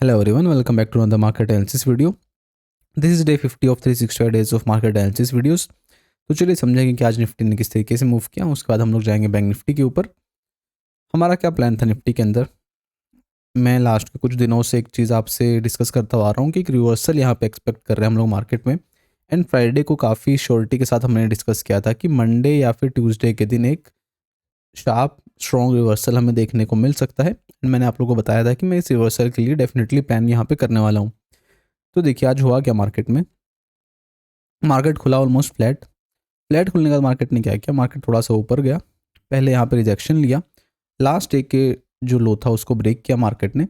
Hello everyone, welcome back to another market analysis video. This is day 50 of 365 days of market analysis videos. तो चलिए समझेंगे कि आज Nifty ने किस तरीके से मूव किया। उसके बाद हम लोग जाएंगे बैंक निफ्टी के ऊपर। हमारा क्या प्लान था निफ्टी के अंदर। मैं लास्ट के कुछ दिनों से एक चीज़ आपसे डिस्कस करता आ रहा हूँ कि एक रिवर्सल यहाँ पे एक्सपेक्ट कर रहे हैं हम लोग मार्केट में। एंड फ्राइडे को काफ़ी श्योरिटी के साथ हमने डिस्कस किया था कि मंडे या फिर ट्यूसडे के दिन एक शार्प स्ट्रॉन्ग रिवर्सल हमें देखने को मिल सकता है। एंड मैंने आप लोगों को बताया था कि मैं इस रिवर्सल के लिए डेफिनेटली प्लान यहाँ पे करने वाला हूँ। तो देखिए आज हुआ क्या मार्केट में। मार्केट खुला ऑलमोस्ट फ्लैट। फ्लैट खुलने के बाद मार्केट ने क्या किया, मार्केट थोड़ा सा ऊपर गया, पहले यहाँ पे रिजेक्शन लिया, लास्ट एक के जो लो था उसको ब्रेक किया मार्केट ने।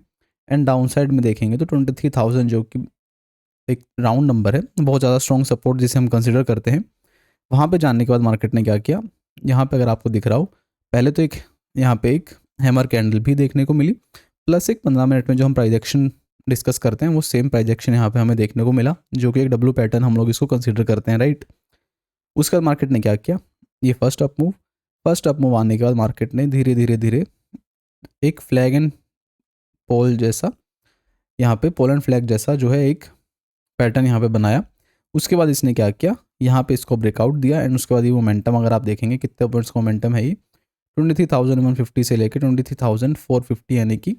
एंड डाउन साइड में देखेंगे तो 23,000 जो कि एक राउंड नंबर है, बहुत ज़्यादा स्ट्रॉन्ग सपोर्ट जिसे हम कंसिडर करते हैं। वहाँ पे जाने के बाद मार्केट ने क्या किया, यहाँ पे अगर आपको दिख रहा हो, पहले तो एक यहाँ पे एक हैमर कैंडल भी देखने को मिली, प्लस एक 15 मिनट में जो हम प्राइस एक्शन डिस्कस करते हैं वो सेम प्राइस एक्शन यहाँ पे हमें देखने को मिला, जो कि एक डब्ल्यू पैटर्न हम लोग इसको कंसिडर करते हैं, राइट। उसके बाद मार्केट ने क्या किया, ये फर्स्ट अप मूव आने के बाद मार्केट ने धीरे धीरे धीरे एक फ्लैग एंड पोल जैसा, यहाँ पे पोल एंड फ्लैग जैसा जो है एक पैटर्न यहाँ पे बनाया। उसके बाद इसने क्या किया, यहाँ पे इसको ब्रेकआउट दिया। एंड उसके बाद ये मोमेंटम अगर आप देखेंगे कितने पॉइंट्स का मोमेंटम है, ये 23,150 से लेकर 23,450 यानी कि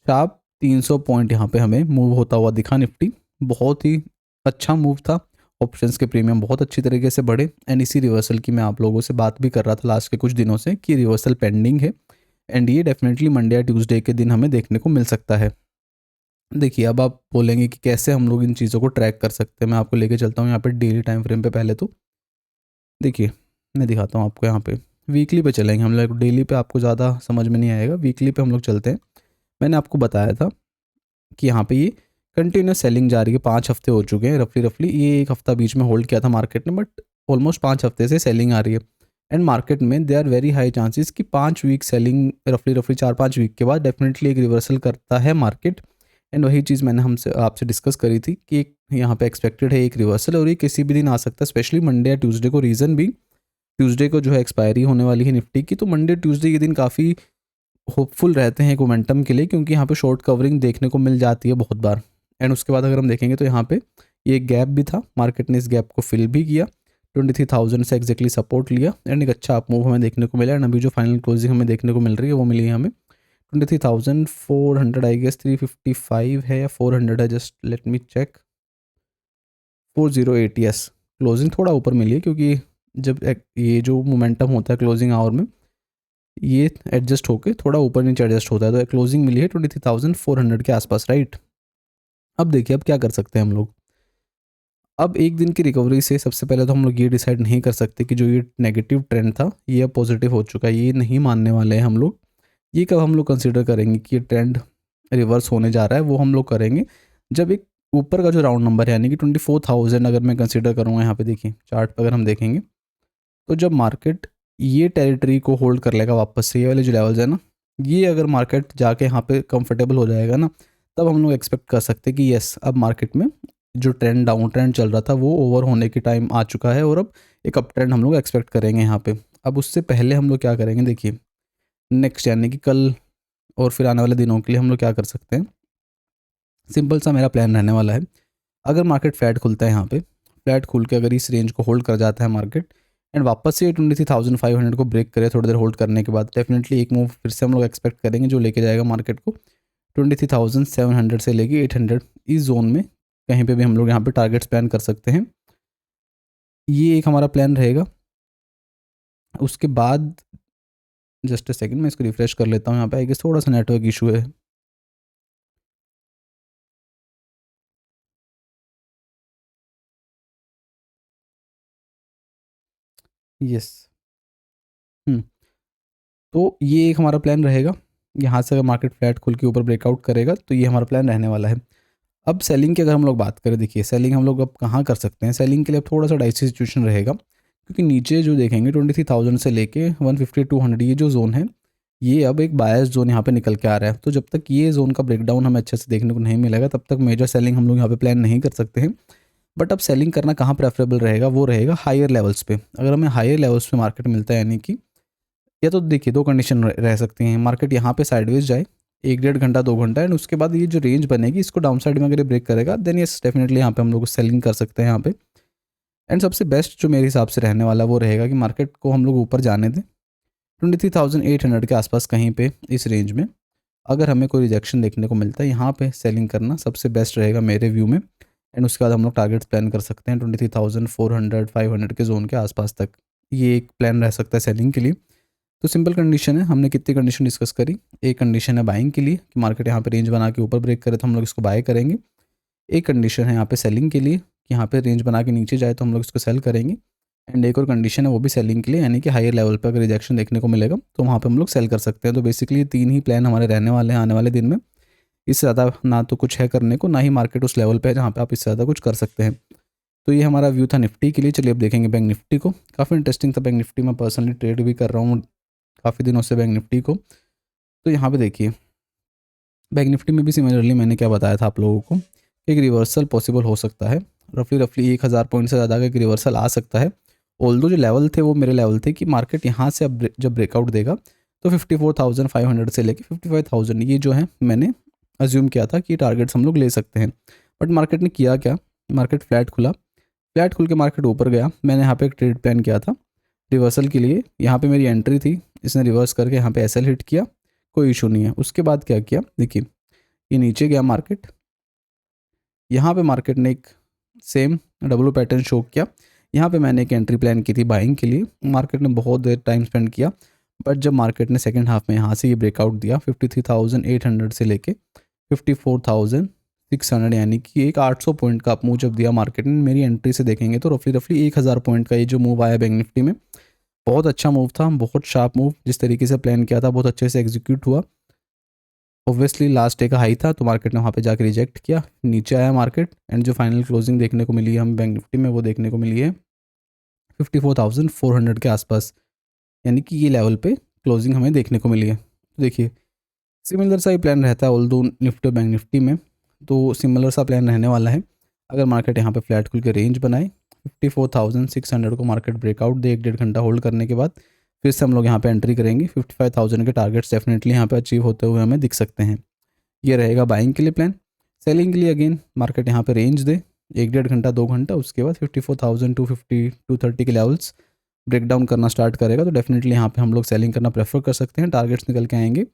शार्प 300 पॉइंट यहाँ पे हमें मूव होता हुआ दिखा निफ्टी। बहुत ही अच्छा मूव था, ऑप्शंस के प्रीमियम बहुत अच्छी तरीके से बढ़े। एंड इसी रिवर्सल की मैं आप लोगों से बात भी कर रहा था लास्ट के कुछ दिनों से कि रिवर्सल पेंडिंग है एंड ये डेफिनेटली मंडे या ट्यूसडे के दिन हमें देखने को मिल सकता है। देखिए अब आप बोलेंगे कि कैसे हम लोग इन चीज़ों को ट्रैक कर सकते हैं। मैं आपको लेके चलता हूँ यहाँ पे डेली टाइम फ्रेम पे। पहले तो देखिए मैं दिखाता हूँ आपको, यहाँ पे वीकली पे चलेंगे हम लोग, डेली पे आपको ज़्यादा समझ में नहीं आएगा, वीकली पे हम लोग चलते हैं। मैंने आपको बताया था कि यहाँ पे ये कंटिन्यूस सेलिंग जा रही है, 5 हफ्ते हो चुके हैं रफली। ये एक हफ्ता बीच में होल्ड किया था मार्केट ने, बट ऑलमोस्ट 5 हफ्ते से सेलिंग आ रही है। एंड मार्केट में they are very high chances कि 5 वीक सेलिंग रफली 4-5 वीक के बाद डेफिनेटली एक रिवर्सल करता है मार्केट। एंड वही चीज़ मैंने हमसे आपसे डिस्कस करी थी कि एक यहाँ पे एक्सपेक्टेड है एक रिवर्सल, और ये किसी भी दिन आ सकता है, स्पेशली मंडे या ट्यूसडे को। रीज़न भी ट्यूसडे को जो है एक्सपायरी होने वाली है निफ्टी की, तो मंडे ट्यूसडे के दिन काफ़ी होपफुल रहते हैं एक मोमेंटम के लिए, क्योंकि यहाँ पे शॉर्ट कवरिंग देखने को मिल जाती है बहुत बार। एंड उसके बाद अगर हम देखेंगे तो यहाँ पे ये गैप भी था, मार्केट ने इस गैप को फिल भी किया, 23,000 से एक्जैक्टली सपोर्ट लिया एंड एक अच्छा अप मूव हमें देखने को मिला। एंड अभी जो फाइनल क्लोजिंग हमें देखने को मिल रही है वो मिली है हमें 23,400, आई गेस 355 है या 400 है, just let me check, 408, yes. Closing थोड़ा ऊपर मिली है, क्योंकि जब ये जो मोमेंटम होता है क्लोजिंग आवर में, ये एडजस्ट होकर थोड़ा ऊपर नीचे एडजस्ट होता है, तो क्लोजिंग मिली है 23,400 के आसपास, राइट। अब देखिए अब क्या कर सकते हैं हम लोग। अब एक दिन की रिकवरी से सबसे पहले तो हम लोग ये डिसाइड नहीं कर सकते कि जो ये नेगेटिव ट्रेंड था ये अब पॉजिटिव हो चुका है, ये नहीं मानने वाले हैं हम लोग। ये कब हम लोग कंसिडर करेंगे कि ये ट्रेंड रिवर्स होने जा रहा है, वो हम लोग करेंगे जब एक ऊपर का जो राउंड नंबर है यानी कि 24,000 अगर मैं कंसिडर करूँगा, यहाँ पे देखिए चार्ट पर अगर हम देखेंगे तो जब मार्केट ये टेरिटरी को होल्ड कर लेगा वापस से, ये वाले जो लेवल्स है ना, ये अगर मार्केट जाके यहाँ पे कंफर्टेबल हो जाएगा ना, तब हम लोग एक्सपेक्ट कर सकते हैं कि यस अब मार्केट में जो ट्रेंड डाउन ट्रेंड चल रहा था वो ओवर होने की टाइम आ चुका है, और अब एक अप ट्रेंड हम लोग एक्सपेक्ट करेंगे यहाँ पे। अब उससे पहले हम लोग क्या करेंगे, देखिए नेक्स्ट यानी कि कल और फिर आने वाले दिनों के लिए हम लोग क्या कर सकते हैं। सिंपल सा मेरा प्लान रहने वाला है, अगर मार्केट फ्लैट खुलता है यहाँ पे, फ्लैट खुल के अगर इस रेंज को होल्ड कर जाता है मार्केट एंड वापस से 23,500 को ब्रेक करे थोड़ी देर होल्ड करने के बाद, डेफिनेटली एक मूव फिर से हम लोग एक्सपेक्ट करेंगे जो लेके जाएगा मार्केट को 23,700 से लेके 800 इस जोन में कहीं पे भी हम लोग यहाँ पे टारगेट्स प्लान कर सकते हैं। ये एक हमारा प्लान रहेगा। उसके बाद जस्ट अ सेकंड मैं इसको रिफ्रेश कर लेता हूँ, यहाँ पे आई गेस थोड़ा सा नेटवर्क इशू है। यस। हम्म तो ये एक हमारा प्लान रहेगा, यहाँ से अगर मार्केट फ्लैट खुल के ऊपर ब्रेकआउट करेगा तो ये हमारा प्लान रहने वाला है। अब सेलिंग की अगर हम लोग बात करें, देखिए सेलिंग हम लोग अब कहाँ कर सकते हैं। सेलिंग के लिए अब थोड़ा सा डाइसी सिचुएशन रहेगा, क्योंकि नीचे जो देखेंगे 23,000 से लेके 150-200 ये जो जोन है, ये अब एक बायस जोन यहाँ पे निकल के आ रहा है। तो जब तक ये जोन का ब्रेकडाउन हमें अच्छे से देखने को नहीं मिलेगा तब तक मेजर सेलिंग हम लोग यहाँ पे प्लान नहीं कर सकते हैं। बट अब सेलिंग करना कहाँ प्रेफरेबल रहेगा, वो रहेगा हायर लेवल्स पे। अगर हमें हायर लेवल्स पे मार्केट मिलता है, यानी कि या तो देखिए दो कंडीशन रह सकती हैं, मार्केट यहाँ पे साइडवेज जाए 1 डेढ़ घंटा 2 घंटा, एंड उसके बाद ये जो रेंज बनेगी इसको डाउन साइड में अगर ब्रेक करेगा देन यस डेफिनेटली यहाँ पे हम लोग सेलिंग कर सकते हैं यहाँ पे। एंड सबसे बेस्ट जो मेरे हिसाब से रहने वाला वो रहेगा कि मार्केट को हम लोग ऊपर जाने दें 23,800 के आसपास कहीं पे इस रेंज में। अगर हमें कोई रिजेक्शन देखने को मिलता है यहाँ पे सेलिंग करना सबसे बेस्ट रहेगा मेरे व्यू में। एंड उसके बाद हम लोग टारगेट्स प्लान कर सकते हैं 23,400 500 के जोन के आसपास तक। ये एक प्लान रह सकता है सेलिंग के लिए। तो सिंपल कंडीशन है, हमने कितनी कंडीशन डिस्कस करी। एक कंडीशन है बाइंग के लिए कि मार्केट यहाँ पे रेंज बना के ऊपर ब्रेक करे तो हम लोग इसको बाय करेंगे। एक कंडीशन है यहाँ पे सेलिंग के लिए कि यहाँ पे रेंज बना के नीचे जाए तो हम लोग इसको सेल करेंगे। एंड एक और कंडीशन है वो भी सेलिंग के लिए, यानी कि हायर लेवल पे अगर रिजेक्शन देखने को मिलेगा तो वहाँ पे हम लोग सेल कर सकते हैं। तो बेसिकली 3 ही प्लान हमारे रहने वाले हैं आने वाले दिन में। इससे ज़्यादा ना तो कुछ है करने को, ना ही मार्केट उस लेवल पे है जहाँ पे आप इससे ज़्यादा कुछ कर सकते हैं। तो ये हमारा व्यू था निफ्टी के लिए। चलिए अब देखेंगे बैंक निफ्टी को। काफ़ी इंटरेस्टिंग था बैंक निफ्टी, मैं पर्सनली ट्रेड भी कर रहा हूँ काफ़ी दिनों से बैंक निफ्टी को। तो यहाँ पे देखिए बैंक निफ्टी में भी सिमिलरली मैंने क्या बताया था आप लोगों को, एक रिवर्सल पॉसिबल हो सकता है। रफली 1000 पॉइंट से ज़्यादा का एक रिवर्सल आ सकता है। ऑल्दो जो लेवल थे वो मेरे लेवल थे कि मार्केट यहाँ से अब जब ब्रेकआउट देगा तो 54,500 से लेके 55,000 ये जो है मैंने अज्यूम किया था कि टारगेट्स हम लोग ले सकते हैं। बट मार्केट ने किया क्या, मार्केट फ्लैट खुला, फ्लैट खुल के मार्केट ऊपर गया। मैंने यहाँ पे एक ट्रेड प्लान किया था रिवर्सल के लिए, यहाँ पे मेरी एंट्री थी, इसने रिवर्स करके यहाँ पे एसएल हिट किया, कोई इशू नहीं है। उसके बाद क्या किया देखिए, ये नीचे गया मार्केट, यहाँ पे मार्केट ने एक सेम डब्ल्यू पैटर्न शो किया। यहाँ पे मैंने एक एंट्री प्लान की थी बाइंग के लिए। मार्केट ने बहुत देर टाइम स्पेंड किया, बट जब मार्केट ने सेकंड हाफ में यहाँ से ये ब्रेकआउट दिया 53,800 से लेके 54,600, यानी कि एक 800 पॉइंट का अप मूव जब दिया मार्केट ने, मेरी एंट्री से देखेंगे तो रफली 1000 पॉइंट का ये जो मूव आया बैंक निफ्टी में, बहुत अच्छा मूव था, बहुत शार्प मूव। जिस तरीके से प्लान किया था बहुत अच्छे से एग्जीक्यूट हुआ। ऑब्वियसली लास्ट डे का हाई था तो मार्केट ने वहाँ पे जाकर रिजेक्ट किया, नीचे आया मार्केट। एंड जो फाइनल क्लोजिंग देखने को मिली है हमें बैंक निफ्टी में वो देखने को मिली है 54,400 के आसपास, यानी कि ये लेवल पे क्लोजिंग हमें देखने को मिली है। तो देखिए सिमिलर सा ही प्लान रहता है ऑल्दो निफ्टी और बैंक निफ्टी में, तो सिमिलर सा प्लान रहने वाला है। अगर मार्केट यहाँ पे फ्लैट खुल के रेंज बनाए 54,600 को मार्केट ब्रेकआउट दे 1 डेढ़ घंटा होल्ड करने के बाद, फिर से हम लोग यहाँ पे एंट्री करेंगे। 55,000 के टारगेट्स डेफिनेटली यहाँ पे अचीव होते हुए हमें दिख सकते हैं। ये रहेगा बाइंग के लिए प्लान। सेलिंग के लिए अगेन मार्केट यहाँ पे रेंज दे 1 डेढ़ घंटा 2 घंटा, उसके बाद 54,250 230 के लेवल्स ब्रेक डाउन करना स्टार्ट करेगा तो डेफिनेटली यहाँ पे हम लोग सेलिंग करना प्रेफर कर सकते हैं। टारगेट्स निकल के आएंगे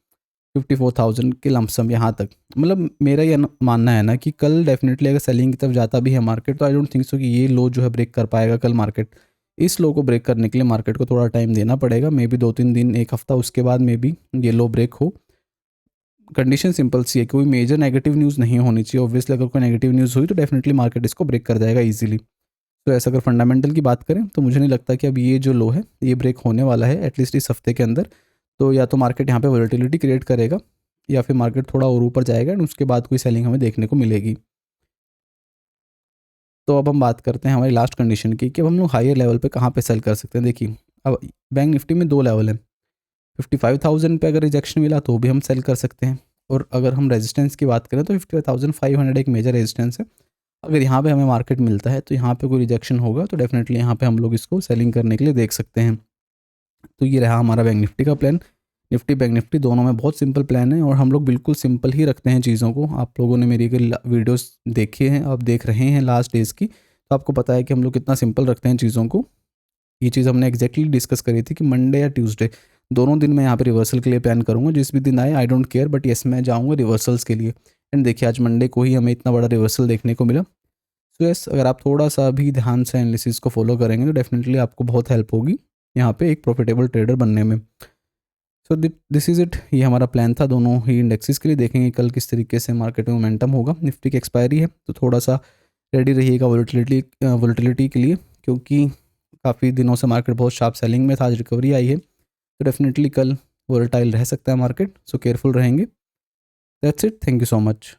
54,000 के लमसम यहाँ तक। मतलब मेरा ये मानना है ना कि कल डेफिनेटली अगर सेलिंग की तरफ जाता भी है मार्केट तो आई डोंट थिंक सो कि ये लो जो है ब्रेक कर पाएगा कल मार्केट। इस लो को ब्रेक करने के लिए मार्केट को थोड़ा टाइम देना पड़ेगा, मे बी 2-3 दिन, एक हफ्ता, उसके बाद मे बी ये लो ब्रेक हो। कंडीशन सिंपल सी है, कोई मेजर नेगेटिव न्यूज़ नहीं होनी चाहिए। ऑब्वियसली अगर कोई नेगेटिव न्यूज़ हुई तो डेफिनेटली मार्केट इसको ब्रेक कर जाएगा ईजिली। तो ऐसा अगर फंडामेंटल की बात करें तो मुझे नहीं लगता कि अब ये जो लो है ये ब्रेक होने वाला है एटलीस्ट इस हफ्ते के अंदर। तो या तो मार्केट यहाँ पे वोलेटिलिटी क्रिएट करेगा या फिर मार्केट थोड़ा और ऊपर जाएगा एंड उसके बाद कोई सेलिंग हमें देखने को मिलेगी। तो अब हम बात करते हैं हमारी लास्ट कंडीशन की कि अब हम लोग हायर लेवल पे कहाँ पे सेल कर सकते हैं। देखिए अब बैंक निफ्टी में 2 लेवल हैं। 55,000 पे अगर रिजेक्शन मिला तो भी हम सेल कर सकते हैं, और अगर हम रेजिस्टेंस की बात करें तो 55,500 एक मेजर रेजिस्टेंस है। अगर यहाँ पे हमें मार्केट मिलता है तो यहाँ पे कोई रिजेक्शन होगा तो डेफिनेटली यहाँ पे हम लोग इसको सेलिंग करने के लिए देख सकते हैं। तो ये रहा हमारा बैंक निफ्टी का प्लान। निफ्टी बैंक निफ्टी दोनों में बहुत सिंपल प्लान है और हम लोग बिल्कुल सिंपल ही रखते हैं चीज़ों को। आप लोगों ने मेरी वीडियोस देखे हैं, आप देख रहे हैं लास्ट डेज़ की, तो आपको पता है कि हम लोग कितना सिंपल रखते हैं चीज़ों को। ये चीज़ हमने एग्जैक्टली डिस्कस करी थी कि मंडे या ट्यूसडे दोनों दिन मैं यहाँ पे रिवर्सल के लिए प्लान करूँगा। जिस भी दिन आए I don't care, but yes मैं जाऊँगा रिवर्सल्स के लिए। एंड देखिए आज मंडे को ही हमें इतना बड़ा रिवर्सल देखने को मिला। सो यस अगर आप थोड़ा सा भी ध्यान से एनालिसिस को फॉलो करेंगे तो डेफिनेटली आपको बहुत हेल्प होगी यहाँ पे एक प्रॉफिटेबल ट्रेडर बनने में। सो दिस इज़ इट, ये हमारा प्लान था दोनों ही इंडेक्सेस के लिए। देखेंगे कल किस तरीके से मार्केट में मोमेंटम होगा। निफ्टी की एक्सपायरी है तो थोड़ा सा रेडी रहिएगा वोलेटिलिटी के लिए, क्योंकि काफ़ी दिनों से मार्केट बहुत शार्प सेलिंग में था, आज रिकवरी आई है तो डेफिनेटली कल वोलेटाइल रह सकता है मार्केट। सो केयरफुल रहेंगे। That's it, thank you so much.